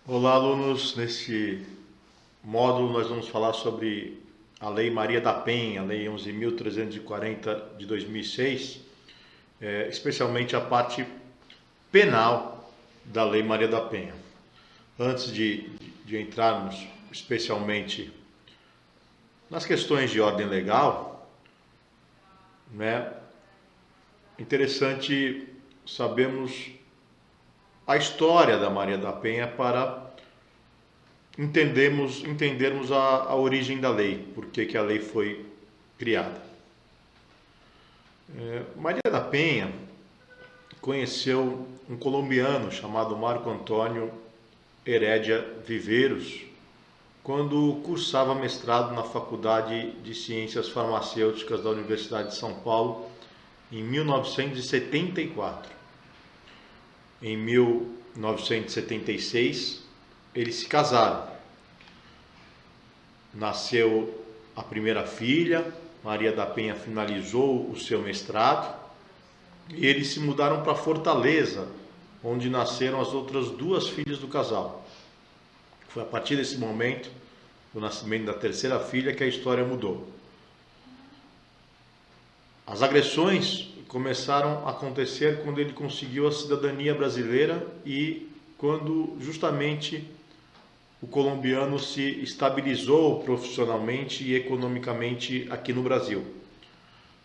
Olá, alunos. Neste módulo nós vamos falar sobre a Lei Maria da Penha, a Lei 11.340 de 2006, especialmente a parte penal da Lei Maria da Penha. Antes de entrarmos especialmente nas questões de ordem legal, né, é interessante sabermos a história da Maria da Penha para entendermos a origem da lei, por que a lei foi criada. Maria da Penha conheceu um colombiano chamado Marco Antônio Herédia Viveiros quando cursava mestrado na Faculdade de Ciências Farmacêuticas da Universidade de São Paulo em 1974. Em 1976, eles se casaram. Nasceu a primeira filha, Maria da Penha finalizou o seu mestrado e eles se mudaram para Fortaleza, onde nasceram as outras duas filhas do casal. Foi a partir desse momento, do nascimento da terceira filha, que a história mudou. As agressões começaram a acontecer quando ele conseguiu a cidadania brasileira e quando justamente o colombiano se estabilizou profissionalmente e economicamente aqui no Brasil.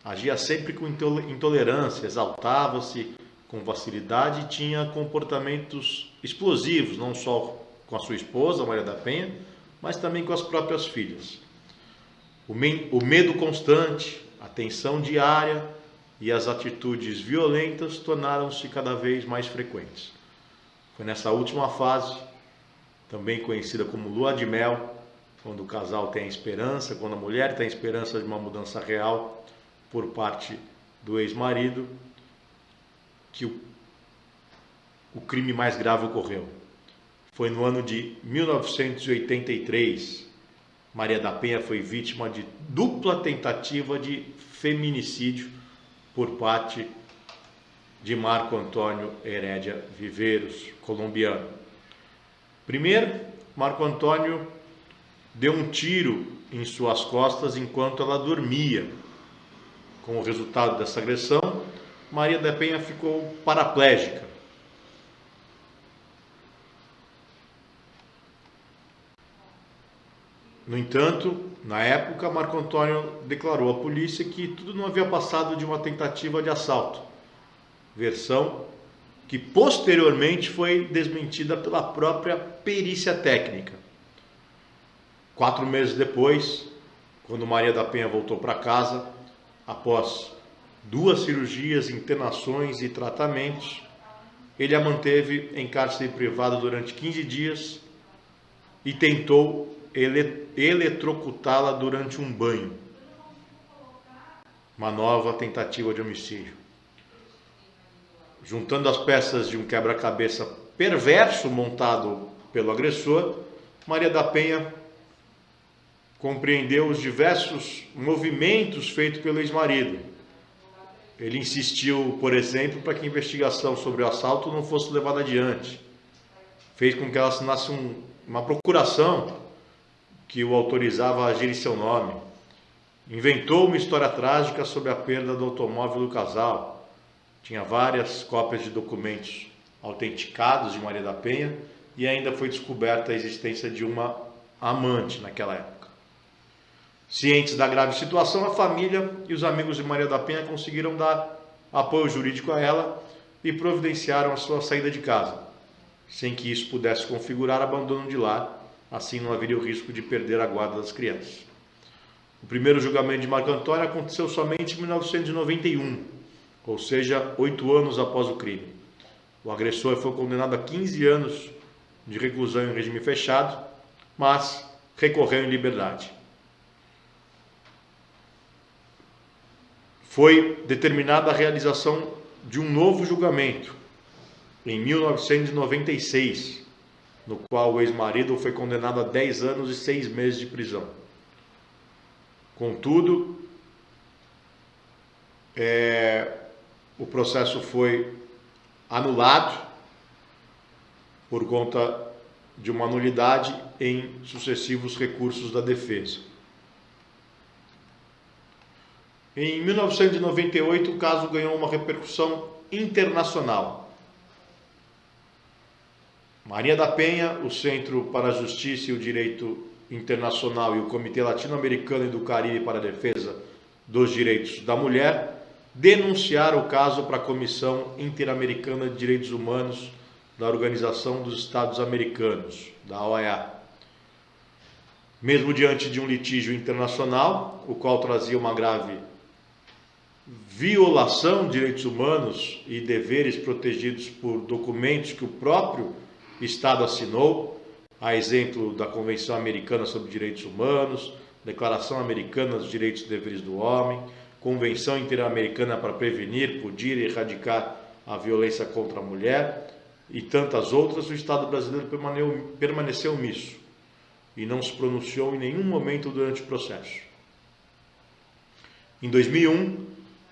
Agia sempre com intolerância, exaltava-se com facilidade e tinha comportamentos explosivos, não só com a sua esposa, Maria da Penha, mas também com as próprias filhas. O medo constante, a tensão diária e as atitudes violentas tornaram-se cada vez mais frequentes. Foi nessa última fase, também conhecida como lua de mel, quando o casal tem a esperança, quando a mulher tem a esperança de uma mudança real por parte do ex-marido, que o crime mais grave ocorreu. Foi no ano de 1983. Maria da Penha foi vítima de dupla tentativa de feminicídio por parte de Marco Antônio Herédia Viveiros, colombiano. Primeiro, Marco Antônio deu um tiro em suas costas enquanto ela dormia. Com o resultado dessa agressão, Maria da Penha ficou paraplégica. No entanto, na época, Marco Antônio declarou à polícia que tudo não havia passado de uma tentativa de assalto, versão que posteriormente foi desmentida pela própria perícia técnica. 4 meses depois, quando Maria da Penha voltou para casa, após 2 cirurgias, internações e tratamentos, ele a manteve em cárcere privado durante 15 dias e tentou eletrocutá-la durante um banho. Uma nova tentativa de homicídio. Juntando as peças de um quebra-cabeça perverso montado pelo agressor, Maria da Penha compreendeu os diversos movimentos feitos pelo ex-marido. Ele insistiu, por exemplo, para que a investigação sobre o assalto não fosse levada adiante. Fez com que ela assinasse uma procuração que o autorizava a agir em seu nome. Inventou uma história trágica sobre a perda do automóvel do casal. Tinha várias cópias de documentos autenticados de Maria da Penha e ainda foi descoberta a existência de uma amante naquela época. Cientes da grave situação, a família e os amigos de Maria da Penha conseguiram dar apoio jurídico a ela e providenciaram a sua saída de casa, sem que isso pudesse configurar abandono de lar, assim não haveria o risco de perder a guarda das crianças. O primeiro julgamento de Marco Antônio aconteceu somente em 1991, ou seja, 8 anos após o crime. O agressor foi condenado a 15 anos de reclusão em regime fechado, mas recorreu em liberdade. Foi determinada a realização de um novo julgamento, em 1996, no qual o ex-marido foi condenado a 10 anos e 6 meses de prisão. Contudo, o processo foi anulado por conta de uma nulidade em sucessivos recursos da defesa. Em 1998, o caso ganhou uma repercussão internacional. Maria da Penha, o Centro para a Justiça e o Direito Internacional e o Comitê Latino-Americano e do Caribe para a Defesa dos Direitos da Mulher denunciaram o caso para a Comissão Interamericana de Direitos Humanos da Organização dos Estados Americanos, da OEA. Mesmo diante de um litígio internacional, o qual trazia uma grave violação de direitos humanos e deveres protegidos por documentos que o próprio Estado assinou, a exemplo da Convenção Americana sobre Direitos Humanos, Declaração Americana dos Direitos e Deveres do Homem, Convenção Interamericana para Prevenir, Punir e Erradicar a Violência contra a Mulher e tantas outras, o Estado brasileiro permaneceu omisso e não se pronunciou em nenhum momento durante o processo. Em 2001,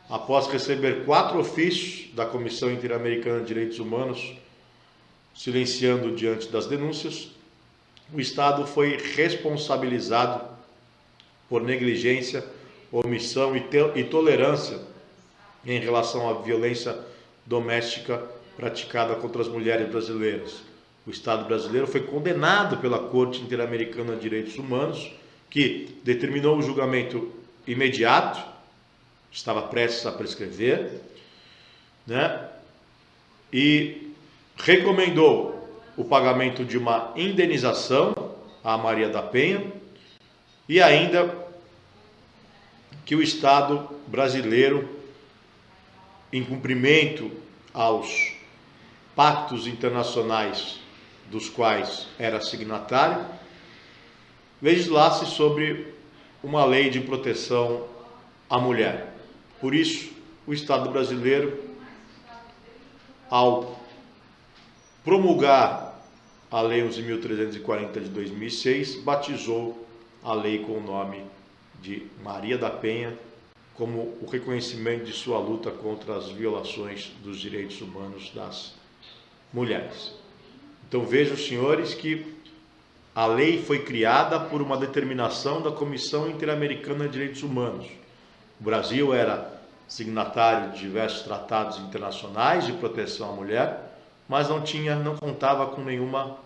após receber 4 ofícios da Comissão Interamericana de Direitos Humanos, silenciando diante das denúncias, o Estado foi responsabilizado por negligência, omissão e tolerância em relação à violência doméstica praticada contra as mulheres brasileiras. O Estado brasileiro foi condenado pela Corte Interamericana de Direitos Humanos, que determinou o julgamento imediato, estava prestes a prescrever, né? E recomendou o pagamento de uma indenização à Maria da Penha e ainda que o Estado brasileiro, em cumprimento aos pactos internacionais dos quais era signatário, legislasse sobre uma lei de proteção à mulher. Por isso, o Estado brasileiro, ao promulgar a Lei 11.340 de 2006, batizou a lei com o nome de Maria da Penha, como o reconhecimento de sua luta contra as violações dos direitos humanos das mulheres. Então vejam, senhores, que a lei foi criada por uma determinação da Comissão Interamericana de Direitos Humanos. O Brasil era signatário de diversos tratados internacionais de proteção à mulher, mas não contava com nenhuma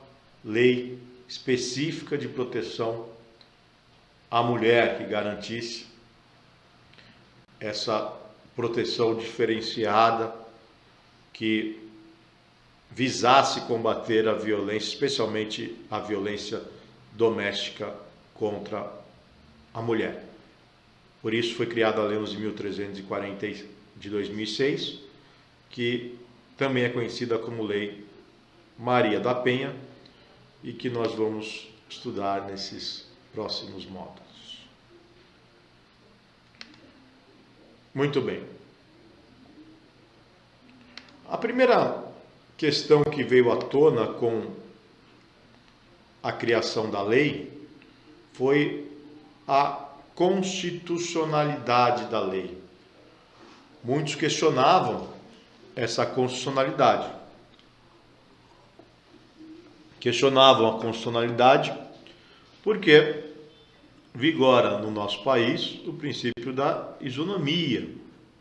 lei específica de proteção à mulher que garantisse essa proteção diferenciada, que visasse combater a violência, especialmente a violência doméstica contra a mulher. Por isso foi criada a Lei 11.340 de 2006, que também é conhecida como Lei Maria da Penha, e que nós vamos estudar nesses próximos módulos. Muito bem. A primeira questão que veio à tona com a criação da lei foi a constitucionalidade da lei. Muitos questionavam essa constitucionalidade. Questionavam a constitucionalidade porque vigora no nosso país o princípio da isonomia.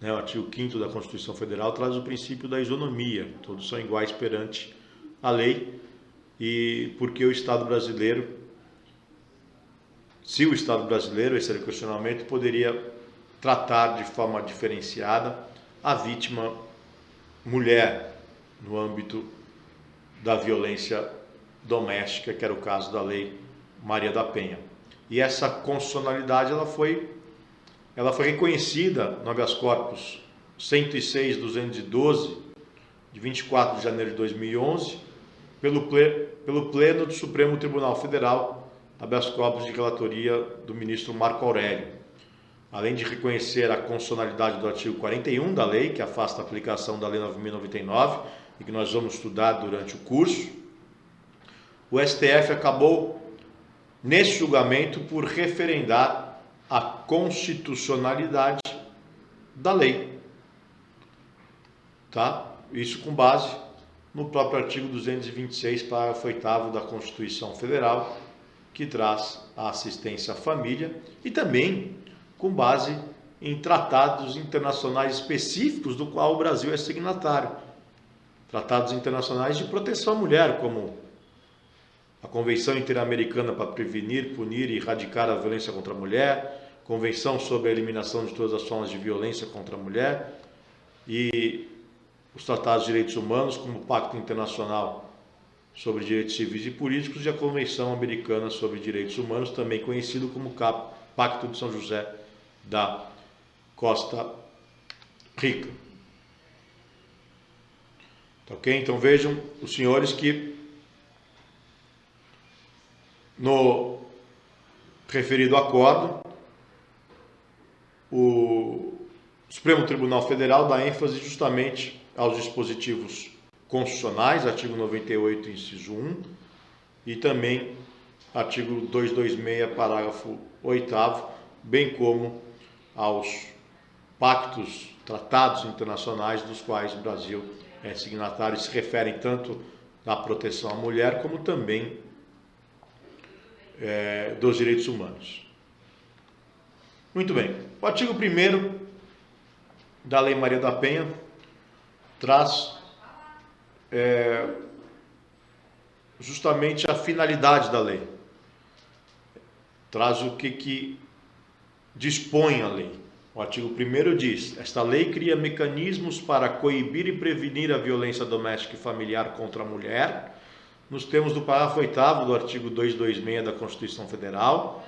O artigo 5º da Constituição Federal traz o princípio da isonomia. Todos são iguais perante a lei, e porque o Estado brasileiro, se o Estado brasileiro, esse era o questionamento, poderia tratar de forma diferenciada a vítima mulher no âmbito da violência doméstica, que era o caso da Lei Maria da Penha. E essa constitucionalidade ela foi reconhecida no habeas corpus 106.212, de 24 de janeiro de 2011, pelo Pleno do Supremo Tribunal Federal, habeas corpus de relatoria do ministro Marco Aurélio. Além de reconhecer a constitucionalidade do artigo 41 da lei, que afasta a aplicação da Lei 9.099, e que nós vamos estudar durante o curso, o STF acabou, nesse julgamento, por referendar a constitucionalidade da lei. Tá? Isso com base no próprio artigo 226, parágrafo 8º da Constituição Federal, que traz a assistência à família, e também com base em tratados internacionais específicos do qual o Brasil é signatário. Tratados internacionais de proteção à mulher, como a Convenção Interamericana para Prevenir, Punir e Erradicar a Violência contra a Mulher, Convenção sobre a Eliminação de Todas as Formas de Violência contra a Mulher e os Tratados de Direitos Humanos, como o Pacto Internacional sobre Direitos Civis e Políticos e a Convenção Americana sobre Direitos Humanos, também conhecido como Pacto de São José da Costa Rica. Ok? Então vejam, os senhores, que no referido acordo, o Supremo Tribunal Federal dá ênfase justamente aos dispositivos constitucionais, artigo 98, inciso 1, e também artigo 226, parágrafo 8º, bem como aos pactos, tratados internacionais dos quais o Brasil é signatário, se referem tanto à proteção à mulher, como também dos direitos humanos. Muito bem. O artigo 1º da Lei Maria da Penha traz justamente a finalidade da lei. Traz o que dispõe a lei. O artigo 1º diz: esta lei cria mecanismos para coibir e prevenir a violência doméstica e familiar contra a mulher, nos termos do parágrafo 8º do artigo 226 da Constituição Federal,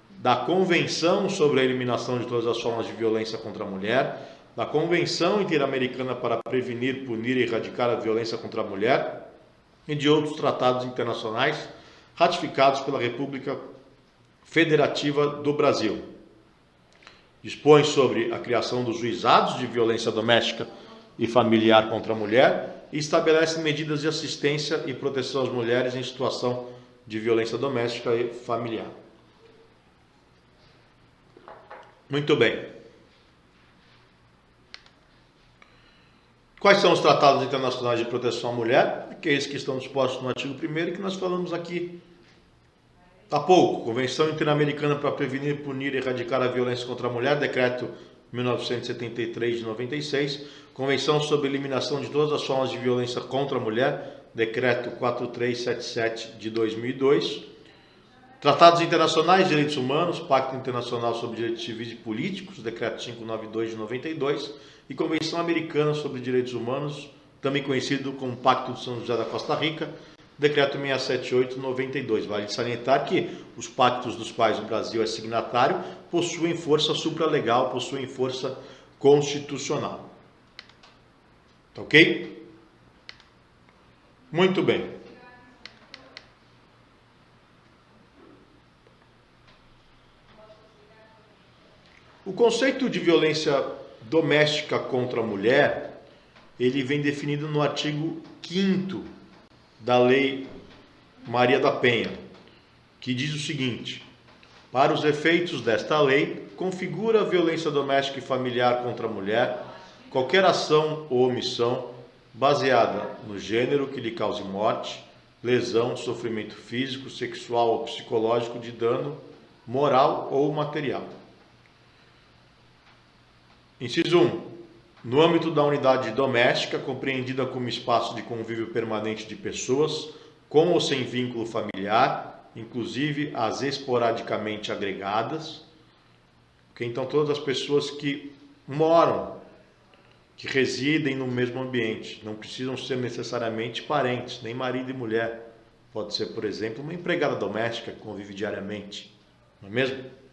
da Convenção sobre a Eliminação de Todas as Formas de Violência contra a Mulher, da Convenção Interamericana para Prevenir, Punir e Erradicar a Violência contra a Mulher e de outros tratados internacionais ratificados pela República Federativa do Brasil. Dispõe sobre a criação dos juizados de violência doméstica e familiar contra a mulher e estabelece medidas de assistência e proteção às mulheres em situação de violência doméstica e familiar. Muito bem. Quais são os tratados internacionais de proteção à mulher? Aqueles que estão dispostos no artigo 1º, que nós falamos aqui há pouco. Convenção Interamericana para Prevenir, Punir e Erradicar a Violência contra a Mulher, Decreto 1973 de 96. Convenção sobre a Eliminação de Todas as Formas de Violência contra a Mulher, Decreto 4377 de 2002. Tratados internacionais de direitos humanos, Pacto Internacional sobre Direitos Civis e Políticos, Decreto 592 de 92, e Convenção Americana sobre Direitos Humanos, também conhecido como Pacto de São José da Costa Rica, Decreto 678 de 92. Vale salientar que os pactos dos quais o Brasil é signatário possuem força supralegal, possuem força constitucional. Ok? Muito bem. O conceito de violência doméstica contra a mulher, ele vem definido no artigo 5º da Lei Maria da Penha, que diz o seguinte: para os efeitos desta lei, configura a violência doméstica e familiar contra a mulher qualquer ação ou omissão baseada no gênero que lhe cause morte, lesão, sofrimento físico, sexual ou psicológico de dano moral ou material. Inciso 1. No âmbito da unidade doméstica, compreendida como espaço de convívio permanente de pessoas, com ou sem vínculo familiar, inclusive as esporadicamente agregadas, okay? Então, todas as pessoas que moram, que residem no mesmo ambiente, não precisam ser necessariamente parentes, nem marido e mulher. Pode ser, por exemplo, uma empregada doméstica que convive diariamente, não é mesmo?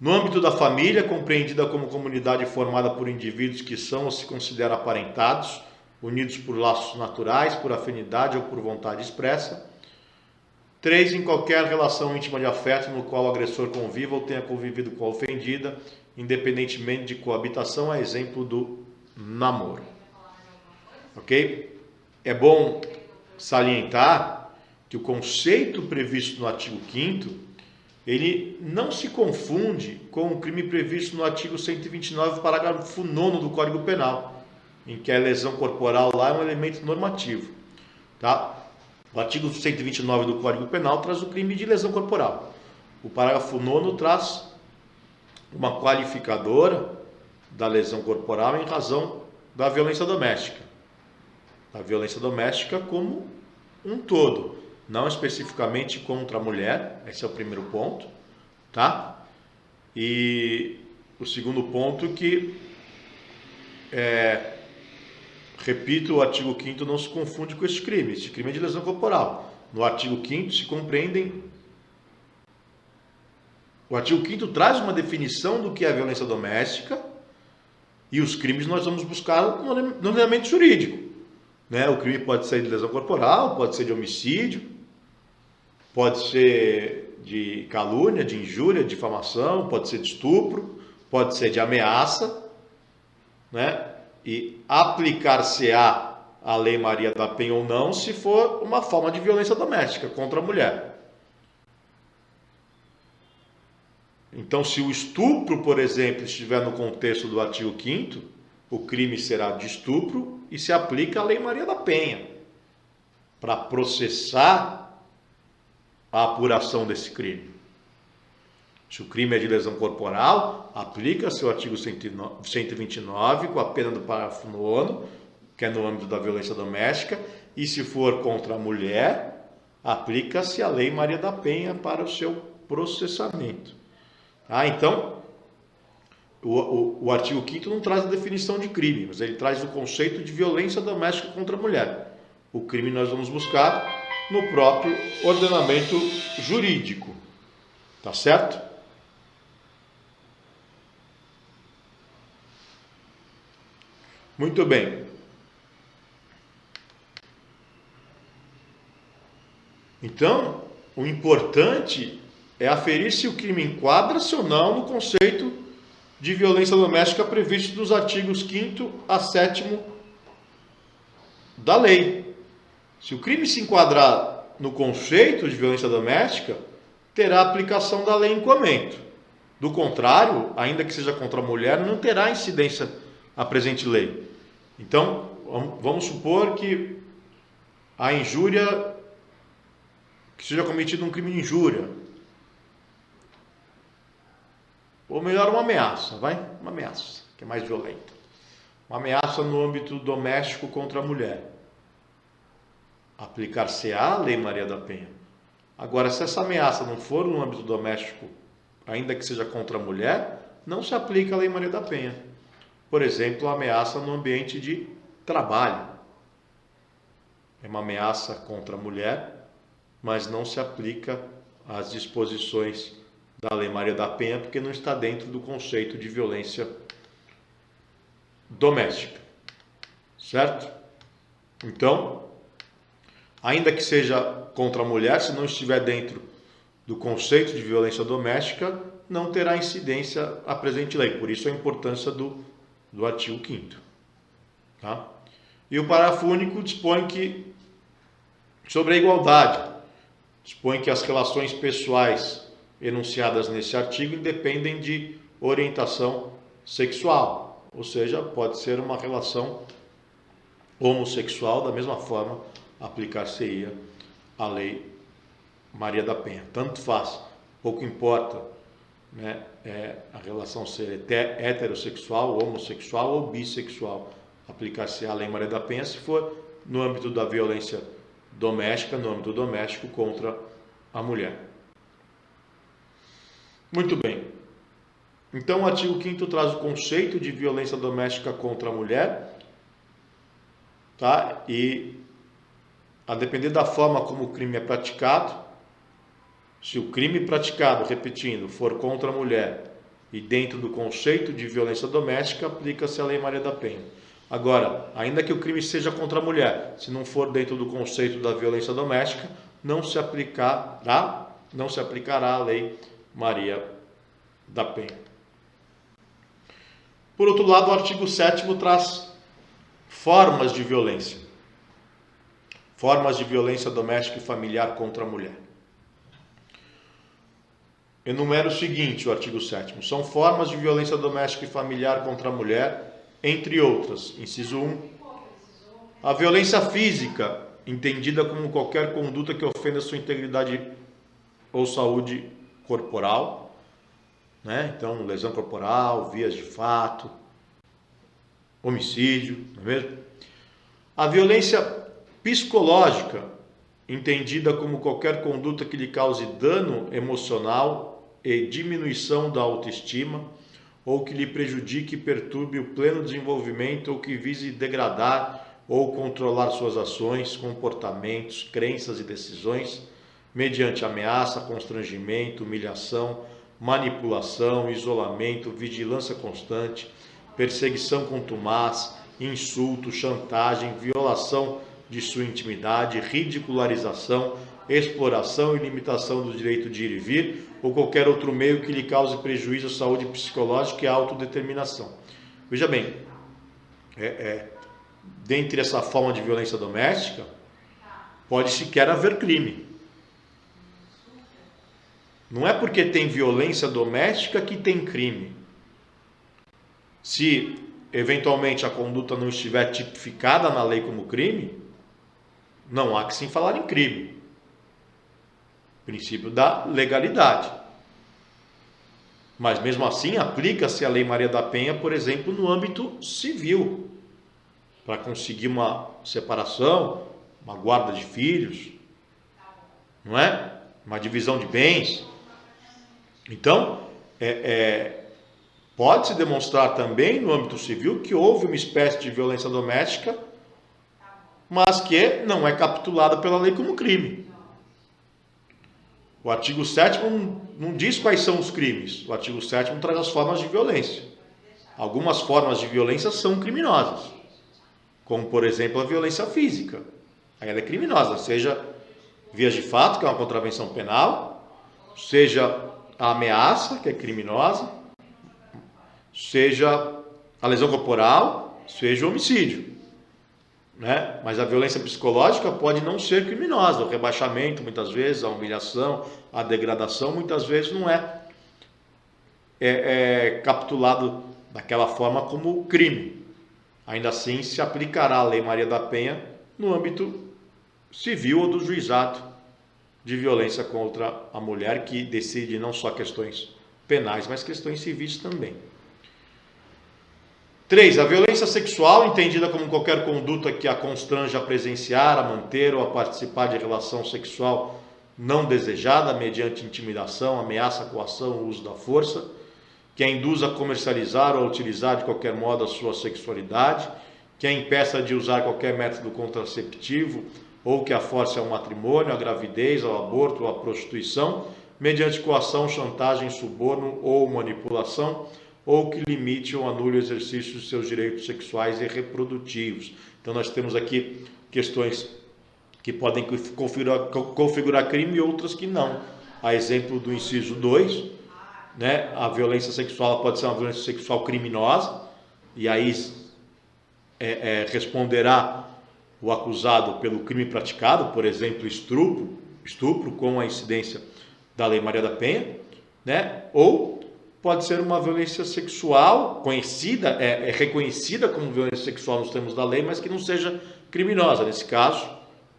No âmbito da família, compreendida como comunidade formada por indivíduos que são ou se consideram aparentados, unidos por laços naturais, por afinidade ou por vontade expressa. 3. Em qualquer relação íntima de afeto no qual o agressor conviva ou tenha convivido com a ofendida, independentemente de coabitação, a exemplo do namoro. Ok? É bom salientar que o conceito previsto no artigo 5º ele não se confunde com o crime previsto no artigo 129, parágrafo 9º do Código Penal. em que a lesão corporal lá é um elemento normativo, tá? O artigo 129 do Código Penal traz o crime de lesão corporal. O parágrafo 9º traz uma qualificadora da lesão corporal em razão da violência doméstica. A violência doméstica como um todo, não especificamente contra a mulher, esse é o primeiro ponto, tá? E o segundo ponto que, repito, o artigo 5º não se confunde com este crime. Este crime é de lesão corporal. No artigo 5º se compreendem... O artigo 5º traz uma definição do que é a violência doméstica e os crimes nós vamos buscar no ordenamento jurídico. Né? O crime pode ser de lesão corporal, pode ser de homicídio, pode ser de calúnia, de injúria, de difamação, pode ser de estupro, pode ser de ameaça, né? E aplicar-se-á a Lei Maria da Penha ou não, se for uma forma de violência doméstica contra a mulher. Então, se o estupro, por exemplo, estiver no contexto do artigo 5º, o crime será de estupro e se aplica a Lei Maria da Penha para processar a apuração desse crime. Se o crime é de lesão corporal, aplica-se o artigo 129 com a pena do parágrafo 9º, que é no âmbito da violência doméstica, e se for contra a mulher, aplica-se a Lei Maria da Penha para o seu processamento. Então, o artigo 5º não traz a definição de crime, mas ele traz o conceito de violência doméstica contra a mulher. O crime nós vamos buscar no próprio ordenamento jurídico. Tá certo? Muito bem. Então, o importante é aferir se o crime enquadra-se ou não no conceito de violência doméstica previsto nos artigos 5º a 7º da lei. Se o crime se enquadrar no conceito de violência doméstica, terá aplicação da lei em comento. Do contrário, ainda que seja contra a mulher, não terá incidência a presente lei. Então, vamos supor que a injúria, que seja cometido um crime de injúria, ou melhor, uma ameaça, uma ameaça, que é mais violenta. Uma ameaça no âmbito doméstico contra a mulher. Aplicar-se-á a Lei Maria da Penha. Agora, se essa ameaça não for no âmbito doméstico, ainda que seja contra a mulher, não se aplica a Lei Maria da Penha. Por exemplo, a ameaça no ambiente de trabalho. É uma ameaça contra a mulher, mas não se aplica às disposições da Lei Maria da Penha, porque não está dentro do conceito de violência doméstica. Certo? Então, ainda que seja contra a mulher, se não estiver dentro do conceito de violência doméstica, não terá incidência a presente lei. Por isso a importância do artigo 5º. Tá? E o parágrafo único dispõe que, sobre a igualdade, dispõe que as relações pessoais enunciadas nesse artigo independem de orientação sexual, ou seja, pode ser uma relação homossexual, da mesma forma aplicar-se-ia a Lei Maria da Penha. Tanto faz, pouco importa, né, a relação ser heterossexual, homossexual ou bissexual, aplicar-se a Lei Maria da Penha se for no âmbito da violência doméstica, no âmbito doméstico contra a mulher. Muito bem. Então, o artigo 5º traz o conceito de violência doméstica contra a mulher, tá? E a depender da forma como o crime é praticado, se o crime praticado, repetindo, for contra a mulher e dentro do conceito de violência doméstica, aplica-se a Lei Maria da Penha. Agora, ainda que o crime seja contra a mulher, se não for dentro do conceito da violência doméstica, não se aplicará a Lei Maria da Penha. Por outro lado, o artigo 7º traz formas de violência. Formas de violência doméstica e familiar contra a mulher. Enumera o seguinte, o artigo 7º. São formas de violência doméstica e familiar contra a mulher entre outras. Inciso 1. A violência física, entendida como qualquer conduta que ofenda sua integridade ou saúde corporal, né? Então, lesão corporal, vias de fato, homicídio, não é mesmo? A violência psicológica, entendida como qualquer conduta que lhe cause dano emocional e diminuição da autoestima, ou que lhe prejudique e perturbe o pleno desenvolvimento, ou que vise degradar ou controlar suas ações, comportamentos, crenças e decisões, mediante ameaça, constrangimento, humilhação, manipulação, isolamento, vigilância constante, perseguição contumaz, insulto, chantagem, violação de sua intimidade, ridicularização, exploração e limitação do direito de ir e vir, ou qualquer outro meio que lhe cause prejuízo à saúde psicológica e à autodeterminação. Veja bem, dentre essa forma de violência doméstica, pode sequer haver crime. Não é porque tem violência doméstica que tem crime. Se eventualmente a conduta não estiver tipificada na lei como crime, não há que se falar em crime. Princípio da legalidade. Mas mesmo assim aplica-se a Lei Maria da Penha, por exemplo, no âmbito civil, para conseguir uma separação, uma guarda de filhos, não é? Uma divisão de bens. Então, pode-se demonstrar também no âmbito civil que houve uma espécie de violência doméstica, mas que não é capitulada pela lei como crime. O artigo 7º não diz quais são os crimes. O artigo 7º traz as formas de violência. Algumas formas de violência são criminosas, como, por exemplo, a violência física. Aí ela é criminosa, seja vias de fato, que é uma contravenção penal, seja a ameaça, que é criminosa, seja a lesão corporal, seja o homicídio, né? Mas a violência psicológica pode não ser criminosa. O rebaixamento, muitas vezes, a humilhação, a degradação, muitas vezes não é capitulado daquela forma como crime. Ainda assim, se aplicará a Lei Maria da Penha no âmbito civil ou do juizado de violência contra a mulher, que decide não só questões penais, mas questões civis também. 3. A violência sexual, entendida como qualquer conduta que a constrange a presenciar, a manter ou a participar de relação sexual não desejada, mediante intimidação, ameaça, coação ou uso da força, que a induza a comercializar ou a utilizar de qualquer modo a sua sexualidade, que a impeça de usar qualquer método contraceptivo, ou que a force ao matrimônio, à gravidez, ao aborto ou à prostituição, mediante coação, chantagem, suborno ou manipulação, ou que limite ou anule o exercício de seus direitos sexuais e reprodutivos. Então nós temos aqui questões que podem configurar crime e outras que não. A exemplo do inciso 2, né, a violência sexual pode ser uma violência sexual criminosa, e aí responderá o acusado pelo crime praticado, por exemplo, estupro com a incidência da Lei Maria da Penha, né? Ou pode ser uma violência sexual conhecida, reconhecida como violência sexual nos termos da lei, mas que não seja criminosa. Nesse caso,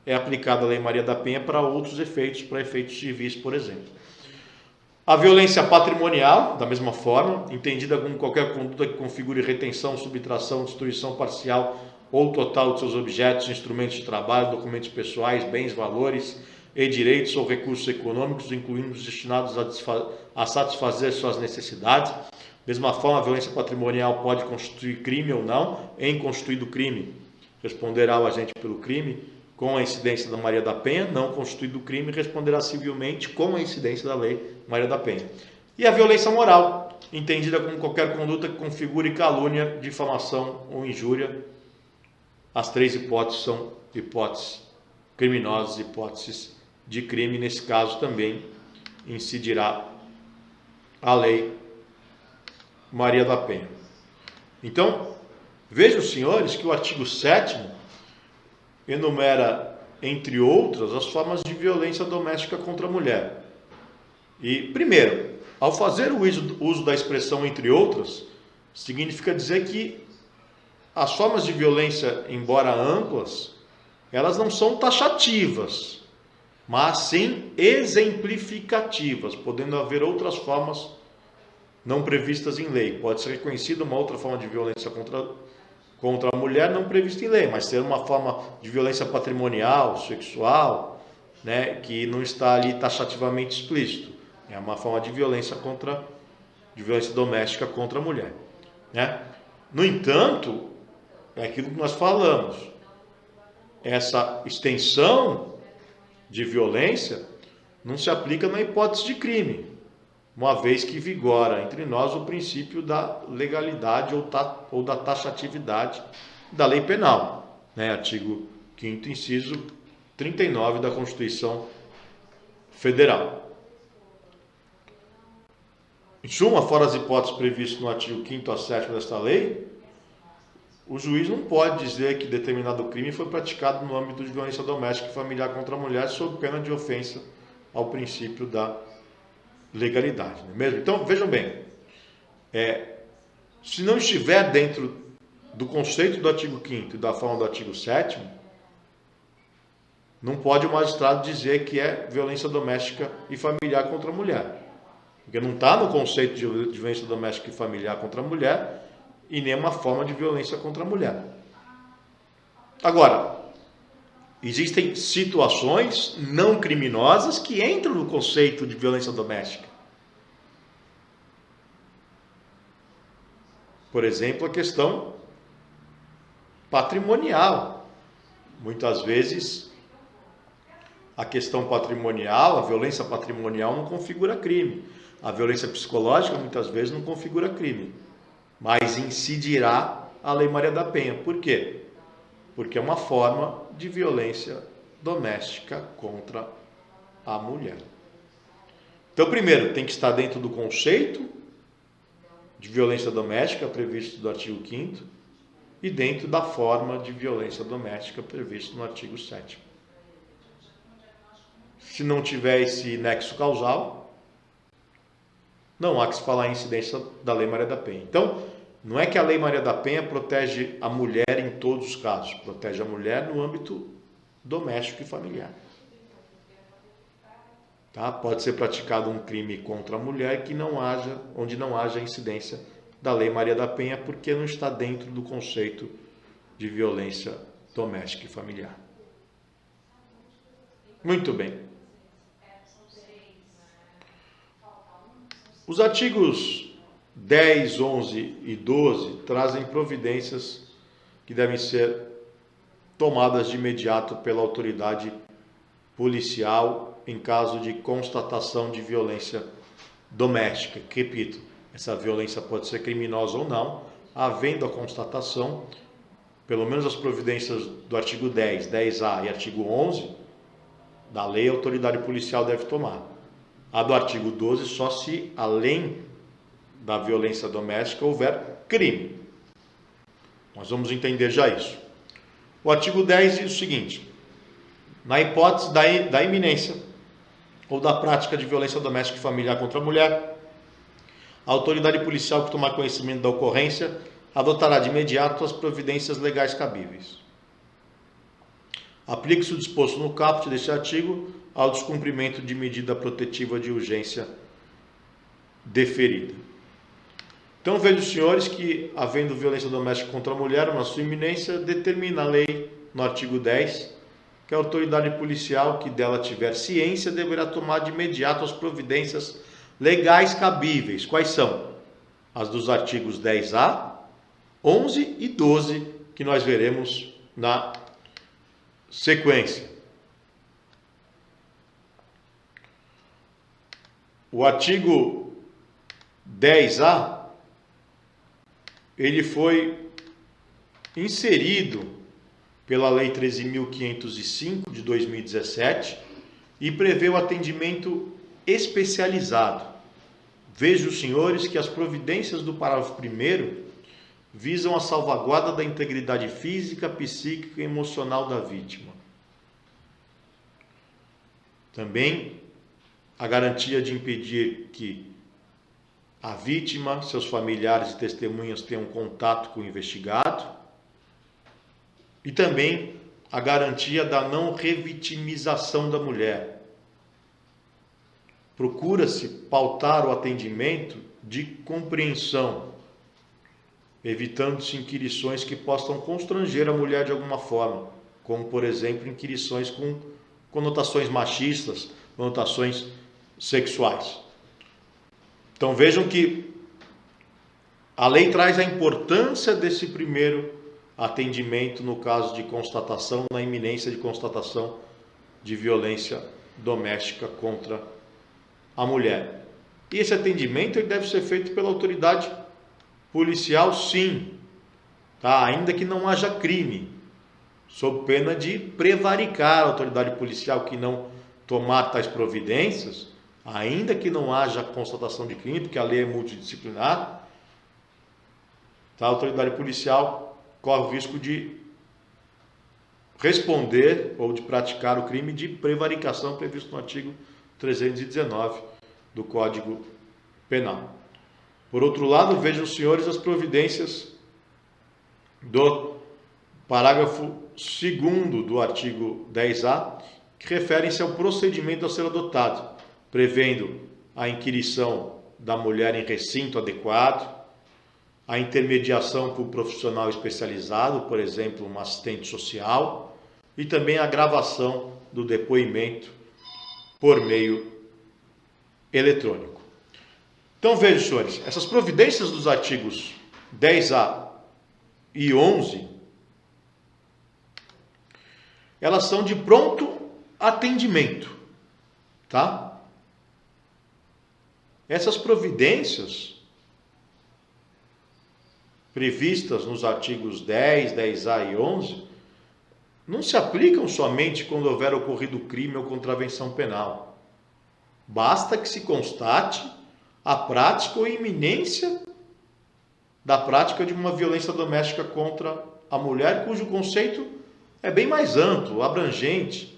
é aplicada a Lei Maria da Penha para outros efeitos, para efeitos civis, por exemplo. A violência patrimonial, da mesma forma, entendida como qualquer conduta que configure retenção, subtração, destruição parcial ou total de seus objetos, instrumentos de trabalho, documentos pessoais, bens, valores e direitos ou recursos econômicos, incluindo os destinados a satisfazer suas necessidades. Da mesma forma, a violência patrimonial pode constituir crime ou não. Em constituído crime, responderá o agente pelo crime com a incidência da Maria da Penha. Não constituído crime, responderá civilmente com a incidência da Lei Maria da Penha. E a violência moral, entendida como qualquer conduta que configure calúnia, difamação ou injúria. As 3 hipóteses são hipóteses criminosas, hipóteses de crime. Nesse caso também incidirá a Lei Maria da Penha. Então, vejam, senhores, que o artigo 7º enumera, entre outras, as formas de violência doméstica contra a mulher. E, primeiro, ao fazer o uso da expressão entre outras, significa dizer que as formas de violência, embora amplas, elas não são taxativas, mas sim exemplificativas, podendo haver outras formas não previstas em lei. Pode ser reconhecida uma outra forma de violência contra a mulher não prevista em lei, mas ser uma forma de violência patrimonial, sexual, né, que não está ali taxativamente explícito. É uma forma de violência doméstica contra a mulher, né? No entanto, é aquilo que nós falamos. Essa extensão de violência não se aplica na hipótese de crime, uma vez que vigora entre nós o princípio da legalidade ou da taxatividade da lei penal, né? Artigo 5º, inciso 39 da Constituição Federal. Em suma, fora as hipóteses previstas no artigo 5º a 7º desta lei, o juiz não pode dizer que determinado crime foi praticado no âmbito de violência doméstica e familiar contra a mulher sob pena de ofensa ao princípio da legalidade, não é mesmo? Então, vejam bem, se não estiver dentro do conceito do artigo 5º e da forma do artigo 7º, não pode o magistrado dizer que é violência doméstica e familiar contra a mulher, porque não está no conceito de violência doméstica e familiar contra a mulher e nenhuma forma de violência contra a mulher. Agora, existem situações não criminosas que entram no conceito de violência doméstica. Por exemplo, a questão patrimonial. Muitas vezes, a questão patrimonial, a violência patrimonial não configura crime. A violência psicológica, muitas vezes, não configura crime. Mas incidirá a Lei Maria da Penha. Por quê? Porque é uma forma de violência doméstica contra a mulher. Então, primeiro, tem que estar dentro do conceito de violência doméstica previsto no artigo 5º e dentro da forma de violência doméstica previsto no artigo 7º. Se não tiver esse nexo causal, não há que se falar em incidência da Lei Maria da Penha. Então, não é que a Lei Maria da Penha protege a mulher em todos os casos, protege a mulher no âmbito doméstico e familiar. Tá? Pode ser praticado um crime contra a mulher onde não haja incidência da Lei Maria da Penha, porque não está dentro do conceito de violência doméstica e familiar. Muito bem. Os artigos 10, 11 e 12 trazem providências que devem ser tomadas de imediato pela autoridade policial em caso de constatação de violência doméstica. Repito, essa violência pode ser criminosa ou não, havendo a constatação, pelo menos as providências do artigo 10, 10A e artigo 11 da lei, a autoridade policial deve tomar. A do artigo 12 só se, além da violência doméstica, houver crime. Nós vamos entender já isso. O artigo 10 diz o seguinte: na hipótese da iminência ou da prática de violência doméstica e familiar contra a mulher, a autoridade policial que tomar conhecimento da ocorrência adotará de imediato as providências legais cabíveis. Aplique-se o disposto no caput deste artigo ao descumprimento de medida protetiva de urgência deferida. Então, vejo, senhores, que, havendo violência doméstica contra a mulher, na sua iminência, determina a lei, no artigo 10, que a autoridade policial que dela tiver ciência deverá tomar de imediato as providências legais cabíveis. Quais são? As dos artigos 10A, 11 e 12, que nós veremos na sequência. O artigo 10A, ele foi inserido pela Lei 13.505 de 2017 e prevê o atendimento especializado. Vejo, senhores, que as providências do parágrafo 1º visam a salvaguarda da integridade física, psíquica e emocional da vítima. Também a garantia de impedir que a vítima, seus familiares e testemunhas tenham contato com o investigado, E também a garantia da não revitimização da mulher. Procura-se pautar o atendimento de compreensão, evitando-se inquirições que possam constranger a mulher de alguma forma, como, por exemplo, inquirições com conotações machistas, conotações sexuais. Então vejam que a lei traz a importância desse primeiro atendimento no caso de constatação, na iminência de constatação de violência doméstica contra a mulher. E esse atendimento ele deve ser feito pela autoridade policial, sim, tá? Ainda que não haja crime, sob pena de prevaricar a autoridade policial que não tomar tais providências, ainda que não haja constatação de crime, porque a lei é multidisciplinar, tá? A autoridade policial corre o risco de responder ou de praticar o crime de prevaricação previsto no artigo 319 do Código Penal. Por outro lado, vejam, senhores, as providências do parágrafo 2º do artigo 10A, que referem-se ao procedimento a ser adotado, prevendo a inquirição da mulher em recinto adequado, a intermediação por profissional especializado, por exemplo, um assistente social, e também a gravação do depoimento por meio eletrônico. Então vejam, senhores, essas providências dos artigos 10A e 11, elas são de pronto atendimento, tá? Essas providências previstas nos artigos 10, 10A e 11, não se aplicam somente quando houver ocorrido crime ou contravenção penal. Basta que se constate a prática ou iminência da prática de uma violência doméstica contra a mulher, cujo conceito é bem mais amplo, abrangente,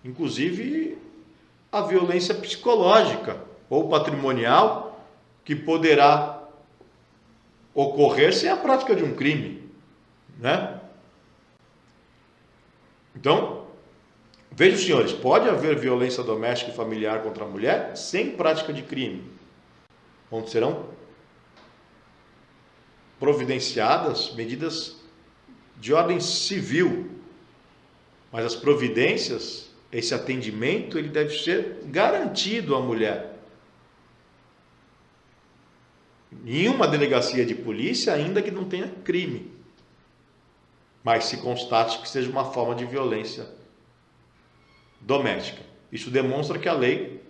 inclusive a violência psicológica ou patrimonial, que poderá ocorrer sem a prática de um crime, né? Então, vejam, senhores, pode haver violência doméstica e familiar contra a mulher sem prática de crime, onde serão providenciadas medidas de ordem civil, mas as providências, esse atendimento, ele deve ser garantido à mulher. Em uma delegacia de polícia, ainda que não tenha crime, mas se constate que seja uma forma de violência doméstica. Isso demonstra que a lei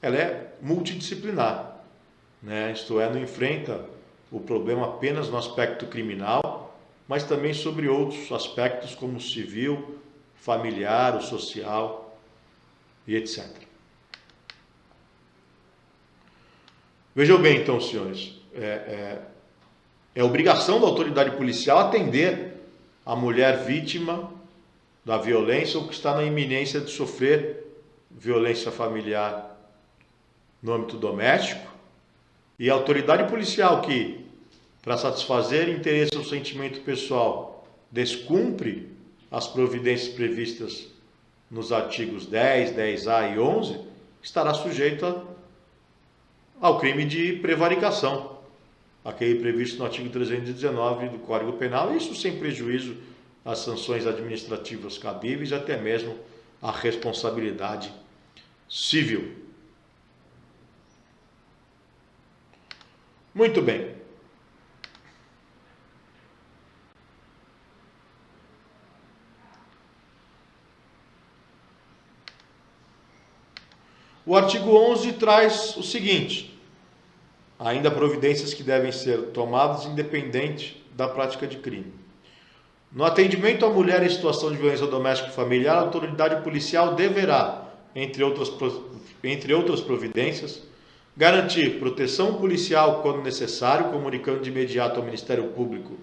ela é multidisciplinar, né? Isto é, não enfrenta o problema apenas no aspecto criminal, mas também sobre outros aspectos como o civil, familiar, o social e etc. Vejam bem, então, senhores, é obrigação da autoridade policial atender a mulher vítima da violência ou que está na iminência de sofrer violência familiar no âmbito doméstico, e a autoridade policial que, para satisfazer interesse ou sentimento pessoal, descumpre as providências previstas nos artigos 10, 10A e 11, estará sujeita ao crime de prevaricação, aquele previsto no artigo 319 do Código Penal, isso sem prejuízo às sanções administrativas cabíveis e até mesmo à responsabilidade civil. Muito bem. O artigo 11 traz o seguinte: ainda providências que devem ser tomadas independente da prática de crime. No atendimento à mulher em situação de violência doméstica e familiar, a autoridade policial deverá, entre outras providências, garantir proteção policial quando necessário, comunicando de imediato ao Ministério Público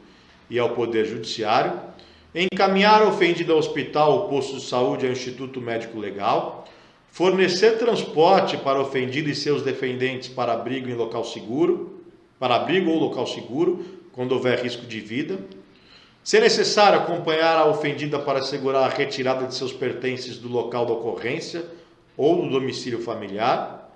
e ao Poder Judiciário, encaminhar a ofendida ao hospital ou posto de saúde ao Instituto Médico Legal, fornecer transporte para ofendido e seus defendentes para abrigo ou local seguro, quando houver risco de vida, Se necessário, acompanhar a ofendida para assegurar a retirada de seus pertences do local da ocorrência ou do domicílio familiar.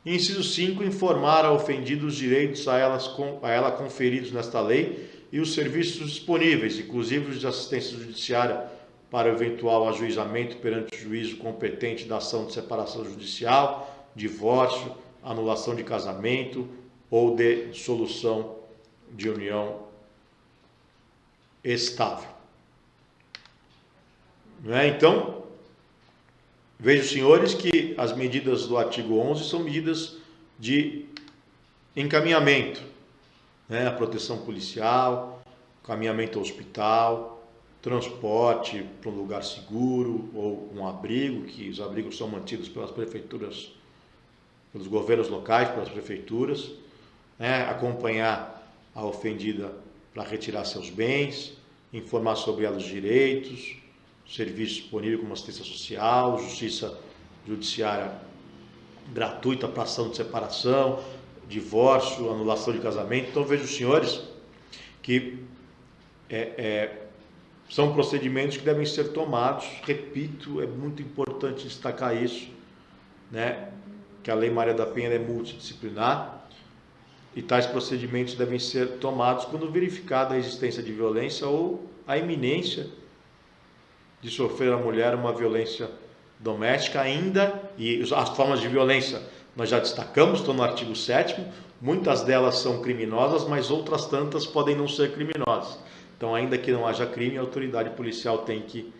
Inciso 5, informar a ofendida os direitos a ela conferidos nesta lei e os serviços disponíveis, inclusive os de assistência judiciária para eventual ajuizamento perante o juízo competente da ação de separação judicial, divórcio, anulação de casamento ou de dissolução de união estável. Não é? Então, vejo, senhores, que as medidas do artigo 11 são medidas de encaminhamento, né? A proteção policial, encaminhamento ao hospital, transporte para um lugar seguro ou um abrigo, que os abrigos são mantidos pelas prefeituras, pelos governos locais, pelas prefeituras, né? Acompanhar a ofendida para retirar seus bens, informar sobre ela os direitos, serviço disponível como assistência social, justiça judiciária gratuita para ação de separação, divórcio, anulação de casamento. Então vejo, senhores, que são procedimentos que devem ser tomados. Repito, é muito importante destacar isso, né? Que a Lei Maria da Penha é multidisciplinar e tais procedimentos devem ser tomados quando verificada a existência de violência ou a iminência de sofrer a mulher uma violência doméstica ainda, e as formas de violência nós já destacamos, estão no artigo 7º, muitas delas são criminosas, mas outras tantas podem não ser criminosas. Então, ainda que não haja crime, a autoridade policial tem que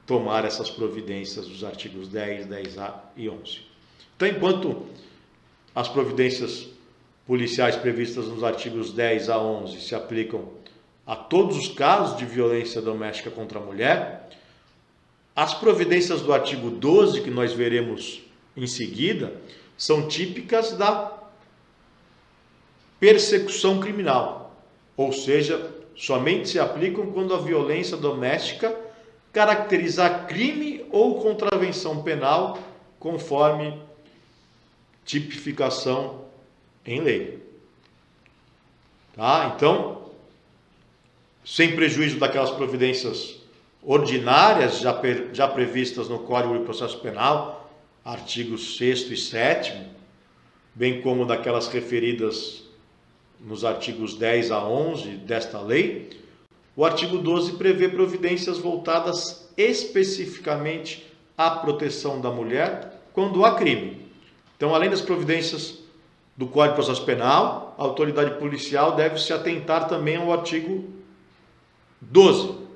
tomar essas providências dos artigos 10, 10A e 11. Então, enquanto as providências policiais previstas nos artigos 10 a 11 se aplicam a todos os casos de violência doméstica contra a mulher, as providências do artigo 12, que nós veremos em seguida, são típicas da persecução criminal, ou seja, somente se aplicam quando a violência doméstica caracterizar crime ou contravenção penal, conforme tipificação em lei. Tá? Então, sem prejuízo daquelas providências ordinárias já previstas no Código de Processo Penal, artigos 6º e 7º, bem como daquelas referidas nos artigos 10 a 11 desta lei, o artigo 12 prevê providências voltadas especificamente à proteção da mulher quando há crime. Então, além das providências do Código de Processo Penal, a autoridade policial deve se atentar também ao artigo 12.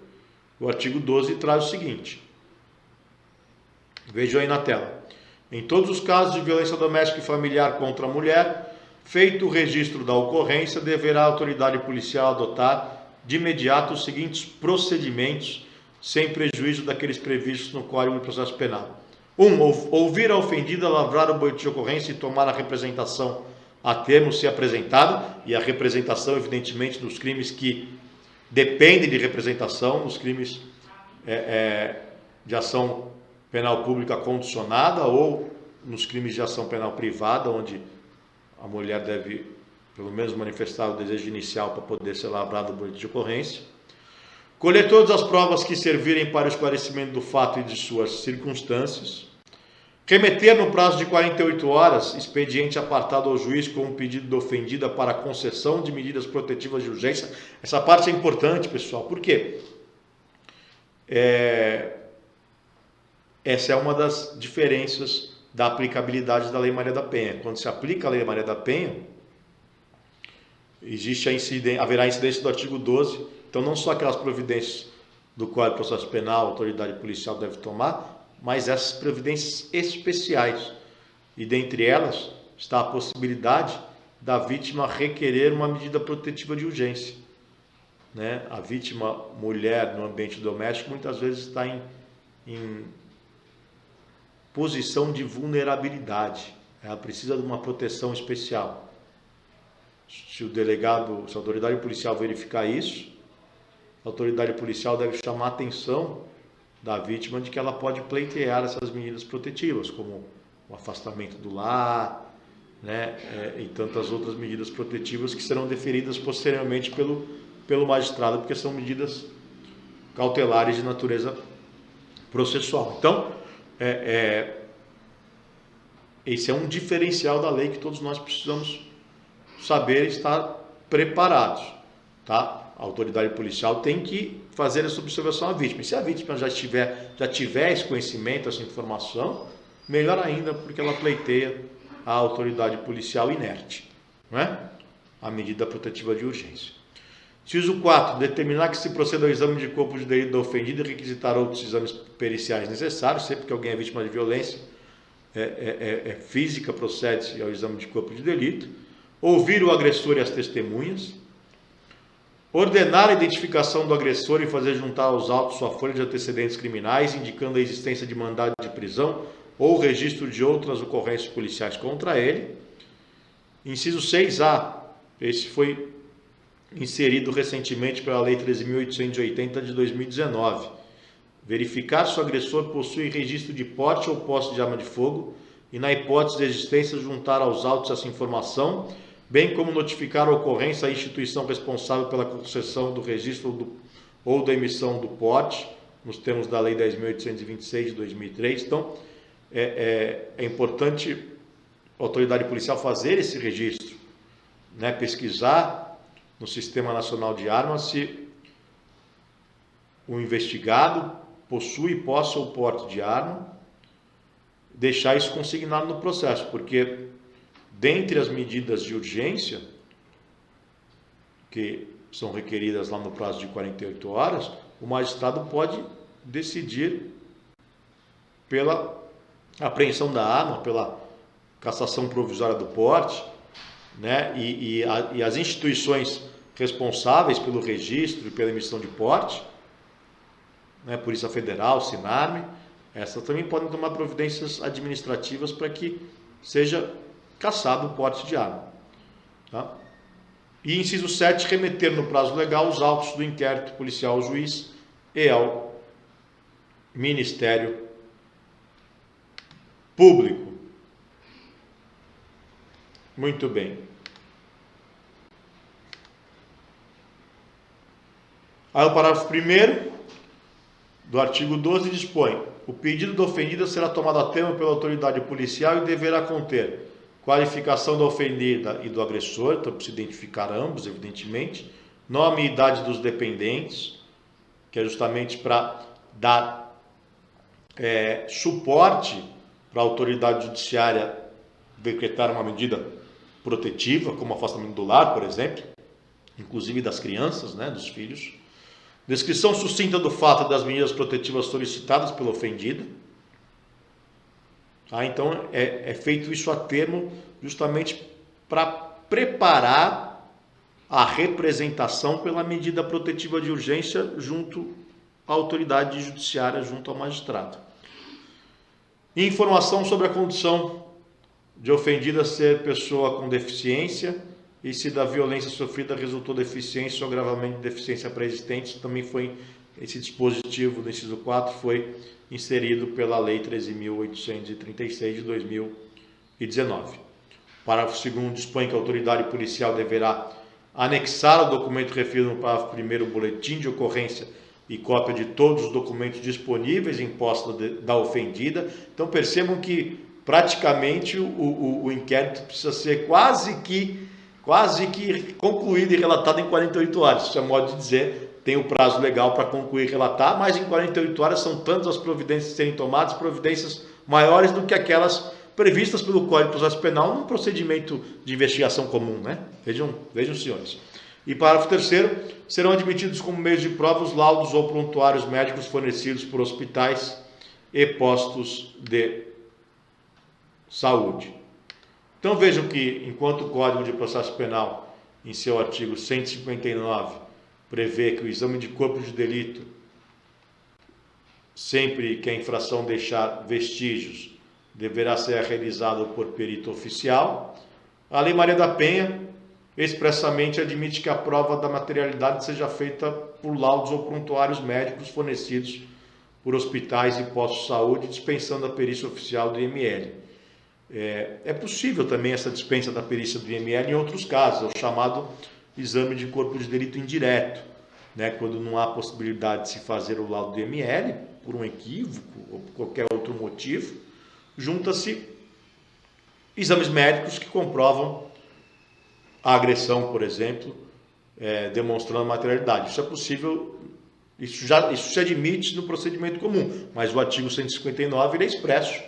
O artigo 12 traz o seguinte, vejam aí na tela: em todos os casos de violência doméstica e familiar contra a mulher, feito o registro da ocorrência, deverá a autoridade policial adotar de imediato os seguintes procedimentos, sem prejuízo daqueles previstos no Código de Processo Penal. 1. Ouvir a ofendida, lavrar o boletim de ocorrência e tomar a representação a termo se apresentado, e a representação, evidentemente, dos crimes que dependem de representação, nos crimes de ação penal pública condicionada ou nos crimes de ação penal privada, onde a mulher deve, pelo menos, manifestar o desejo inicial para poder ser lavrado o boletim de ocorrência. Colher todas as provas que servirem para o esclarecimento do fato e de suas circunstâncias. Remeter no prazo de 48 horas expediente apartado ao juiz com o pedido da ofendida para concessão de medidas protetivas de urgência. Essa parte é importante, pessoal. Por quê? Essa é uma das diferenças da aplicabilidade da Lei Maria da Penha. Quando se aplica a Lei Maria da Penha, haverá incidência do artigo 12. Então, não só aquelas providências do Código de Processo Penal, a autoridade policial deve tomar, mas essas providências especiais. E dentre elas está a possibilidade da vítima requerer uma medida protetiva de urgência. Né? A vítima, mulher no ambiente doméstico, muitas vezes está em posição de vulnerabilidade. Ela precisa de uma proteção especial. Se a autoridade policial verificar isso, a autoridade policial deve chamar a atenção da vítima de que ela pode pleitear essas medidas protetivas, como o afastamento do lar, né, e tantas outras medidas protetivas que serão deferidas posteriormente pelo pelo magistrado, porque são medidas cautelares de natureza processual. Então, esse é um diferencial da lei que todos nós precisamos saber estar preparados, tá? A autoridade policial tem que fazer essa observação à vítima. E se a vítima já tiver esse conhecimento, essa informação, melhor ainda, porque ela pleiteia a autoridade policial inerte, não é? A medida protetiva de urgência. Inciso 4. Determinar que se proceda ao exame de corpo de delito da ofendida e requisitar outros exames periciais necessários, sempre que alguém é vítima de violência física, procede-se ao exame de corpo de delito. Ouvir o agressor e as testemunhas. Ordenar a identificação do agressor e fazer juntar aos autos sua folha de antecedentes criminais, indicando a existência de mandado de prisão ou registro de outras ocorrências policiais contra ele. Inciso 6A. Esse foi inserido recentemente pela Lei 13.880 de 2019. Verificar se o agressor possui registro de porte ou posse de arma de fogo e, na hipótese de existência, juntar aos autos essa informação, bem como notificar a ocorrência à instituição responsável pela concessão do registro ou da emissão do porte, nos termos da Lei 10.826 de 2003. Então, é importante a autoridade policial fazer esse registro, né? Pesquisar no Sistema Nacional de Armas se o investigado possui posse ou porte de arma, deixar isso consignado no processo, porque dentre as medidas de urgência que são requeridas lá no prazo de 48 horas, o magistrado pode decidir pela apreensão da arma, pela cassação provisória do porte, né? E as instituições responsáveis pelo registro e pela emissão de porte, né? Polícia Federal, Sinarme, essas também podem tomar providências administrativas para que seja cassado o porte de arma, tá? E inciso 7, remeter no prazo legal os autos do inquérito policial ao juiz e ao Ministério Público. Muito bem. Aí o parágrafo 1º do artigo 12 dispõe: o pedido da ofendida será tomado a termo pela autoridade policial e deverá conter qualificação da ofendida e do agressor, então precisa identificar ambos, evidentemente, nome e idade dos dependentes, que é justamente para dar suporte para a autoridade judiciária decretar uma medida protetiva, como afastamento do lar, por exemplo, inclusive das crianças, né, dos filhos. Descrição sucinta do fato das medidas protetivas solicitadas pela ofendida. Então, é feito isso a termo justamente para preparar a representação pela medida protetiva de urgência junto à autoridade judiciária, junto ao magistrado. Informação sobre a condição de ofendida ser pessoa com deficiência e se da violência sofrida resultou deficiência ou agravamento de deficiência pré-existente. Também foi, esse dispositivo do inciso 4 foi inserido pela Lei 13.836 de 2019. Parágrafo 2º dispõe que a autoridade policial deverá anexar ao documento referido no parágrafo 1º o boletim de ocorrência e cópia de todos os documentos disponíveis em posse da ofendida. Então percebam que praticamente o inquérito precisa ser quase que concluído e relatado em 48 horas. Isso é modo de dizer, tem o prazo legal para concluir e relatar, mas em 48 horas são tantas as providências a serem tomadas, providências maiores do que aquelas previstas pelo Código de Processo Penal num procedimento de investigação comum, né? Vejam, senhores. E parágrafo 3º, serão admitidos como meios de prova os laudos ou prontuários médicos fornecidos por hospitais e postos de saúde. Então vejam que, enquanto o Código de Processo Penal, em seu artigo 159, prevê que o exame de corpo de delito, sempre que a infração deixar vestígios, deverá ser realizado por perito oficial, a Lei Maria da Penha expressamente admite que a prova da materialidade seja feita por laudos ou prontuários médicos fornecidos por hospitais e postos de saúde, dispensando a perícia oficial do IML. É possível também essa dispensa da perícia do IML em outros casos, o chamado exame de corpo de delito indireto, né? Quando não há possibilidade de se fazer o laudo do IML, por um equívoco ou por qualquer outro motivo, junta-se exames médicos que comprovam a agressão, por exemplo, demonstrando materialidade. Isso é possível, isso se admite no procedimento comum, mas o artigo 159 ele é expresso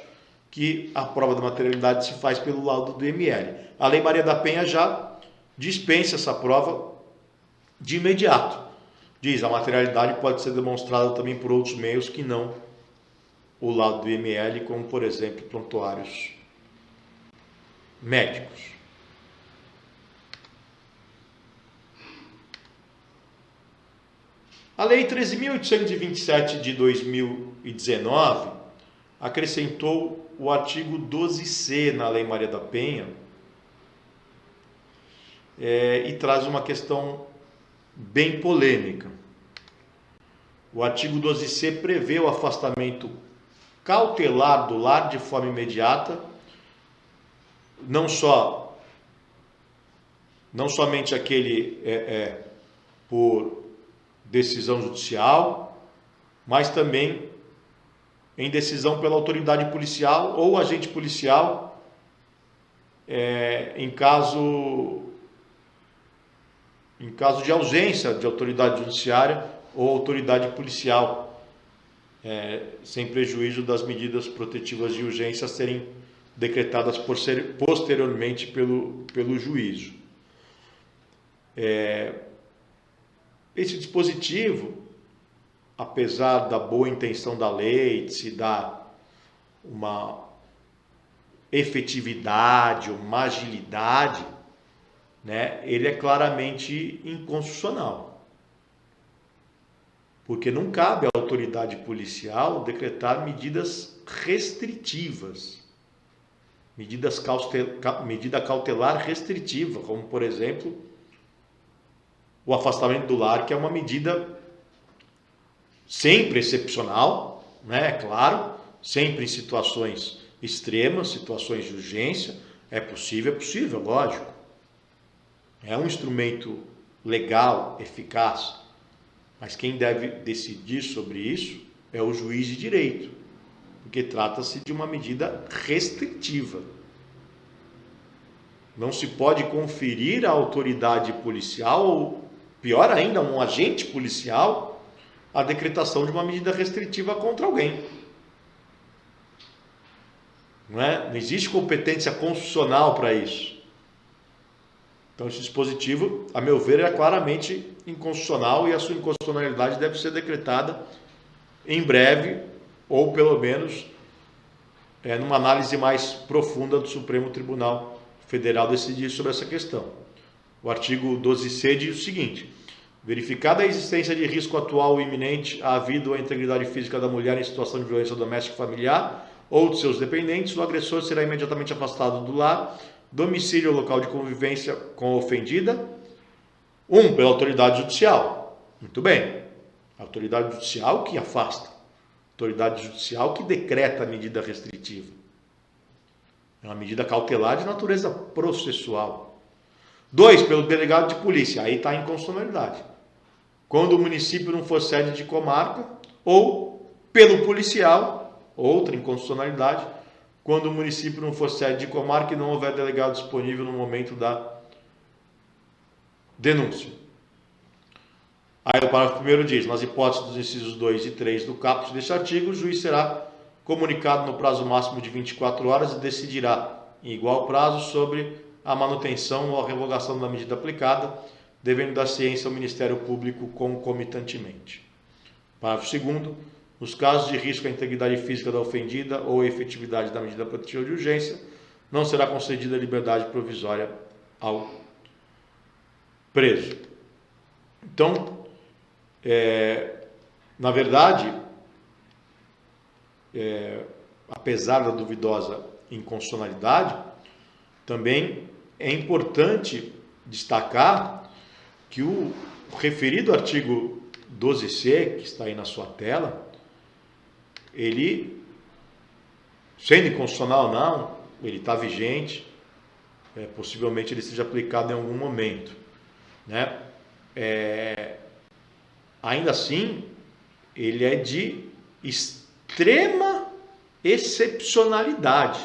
que a prova da materialidade se faz pelo laudo do IML. A Lei Maria da Penha já dispensa essa prova de imediato. Diz, a materialidade pode ser demonstrada também por outros meios que não o laudo do IML, como, por exemplo, prontuários médicos. A Lei 13.827 de 2019 acrescentou o artigo 12C na Lei Maria da Penha e traz uma questão bem polêmica. O artigo 12C prevê o afastamento cautelar do lar de forma imediata, não somente aquele por decisão judicial, mas também em decisão pela autoridade policial ou agente policial, em caso de ausência de autoridade judiciária ou autoridade policial, sem prejuízo das medidas protetivas de urgência serem decretadas posteriormente pelo juízo. Esse dispositivo, apesar da boa intenção da lei, de se dar uma efetividade, uma agilidade, né, ele é claramente inconstitucional. Porque não cabe à autoridade policial decretar medidas restritivas, medida cautelar restritiva, como, por exemplo, o afastamento do lar, que é uma medida sempre excepcional, né? Claro, sempre em situações extremas, situações de urgência, é possível, lógico. É um instrumento legal, eficaz, mas quem deve decidir sobre isso é o juiz de direito, porque trata-se de uma medida restritiva. Não se pode conferir à autoridade policial, ou pior ainda, a um agente policial, a decretação de uma medida restritiva contra alguém. Não existe competência constitucional para isso. Então, esse dispositivo, a meu ver, é claramente inconstitucional e a sua inconstitucionalidade deve ser decretada em breve, ou pelo menos numa análise mais profunda do Supremo Tribunal Federal decidir sobre essa questão. O artigo 12C diz o seguinte: verificada a existência de risco atual ou iminente à vida ou à integridade física da mulher em situação de violência doméstica familiar ou de seus dependentes, o agressor será imediatamente afastado do lar, domicílio ou local de convivência com a ofendida, pela autoridade judicial. Muito bem. A autoridade judicial que afasta. A autoridade judicial que decreta a medida restritiva. É uma medida cautelar de natureza processual. 2, pelo delegado de polícia. Aí está a inconstitucionalidade. Quando o município não for sede de comarca, ou pelo policial, outra inconstitucionalidade, quando o município não for sede de comarca e não houver delegado disponível no momento da denúncia. Aí o parágrafo 1º diz: nas hipóteses dos incisos 2 e 3 do caput deste artigo, o juiz será comunicado no prazo máximo de 24 horas e decidirá, em igual prazo, sobre a manutenção ou a revogação da medida aplicada, devendo dar ciência ao Ministério Público concomitantemente. Parágrafo 2º. Nos casos de risco à integridade física da ofendida ou à efetividade da medida protetiva de urgência, não será concedida liberdade provisória ao preso. Então, na verdade, apesar da duvidosa inconstitucionalidade, também é importante destacar que o referido artigo 12C, que está aí na sua tela, ele, sendo inconstitucional ou não, ele está vigente, possivelmente ele seja aplicado em algum momento. né? Ainda assim, ele é de extrema excepcionalidade,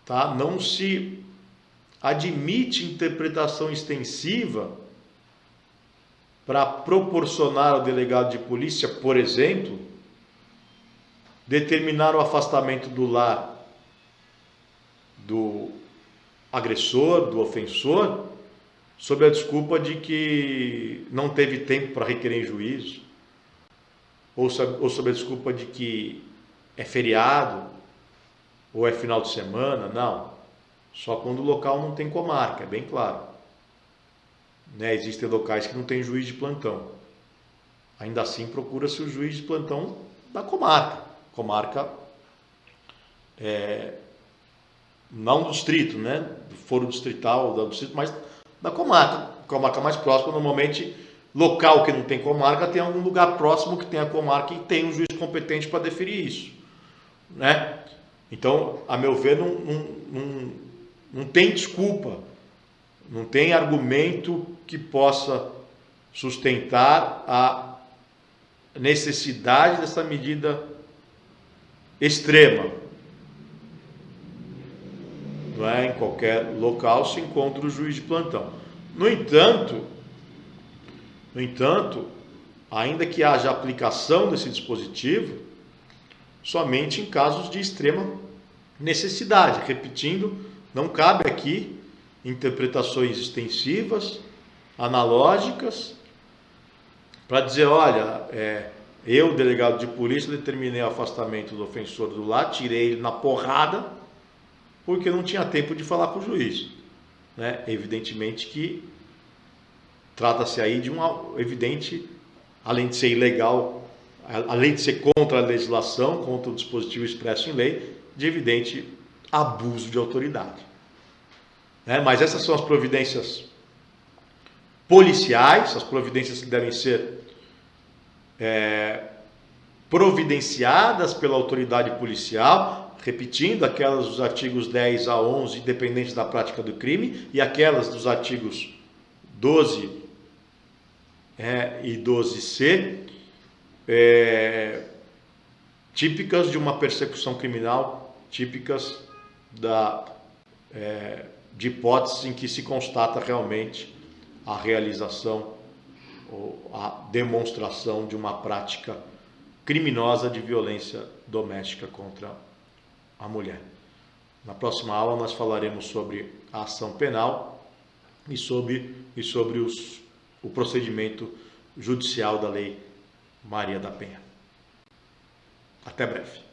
tá? Não se admite interpretação extensiva para proporcionar ao delegado de polícia, por exemplo, determinar o afastamento do lar do agressor, do ofensor, sob a desculpa de que não teve tempo para requerer em juízo, ou sob a desculpa de que é feriado, ou é final de semana. Não, só quando o local não tem comarca, é bem claro, né? Existem locais que não tem juiz de plantão, ainda assim procura-se o juiz de plantão da comarca não do distrito, né? Do foro distrital, do distrito, mas da comarca mais próxima. Normalmente, local que não tem comarca, tem algum lugar próximo que tem a comarca e tem um juiz competente para deferir isso, né? Então, a meu ver, não tem desculpa, não tem argumento que possa sustentar a necessidade dessa medida extrema. Não é? Em qualquer local se encontra o juiz de plantão. No entanto, ainda que haja aplicação desse dispositivo, somente em casos de extrema necessidade. Repetindo, não cabe aqui interpretações extensivas, analógicas, para dizer, olha, eu, delegado de polícia, determinei o afastamento do ofensor do lar, tirei ele na porrada, porque não tinha tempo de falar com o juiz, né? Evidentemente que trata-se aí de evidente, além de ser ilegal, além de ser contra a legislação, contra o dispositivo expresso em lei, de evidente abuso de autoridade, né? Mas essas são as providências policiais, as providências que devem ser providenciadas pela autoridade policial, repetindo, aquelas dos artigos 10 a 11, independentes da prática do crime, e aquelas dos artigos 12 e 12C, típicas de uma persecução criminal, típicas de hipóteses em que se constata realmente a realização ou a demonstração de uma prática criminosa de violência doméstica contra a mulher. Na próxima aula nós falaremos sobre a ação penal e sobre o procedimento judicial da Lei Maria da Penha. Até breve.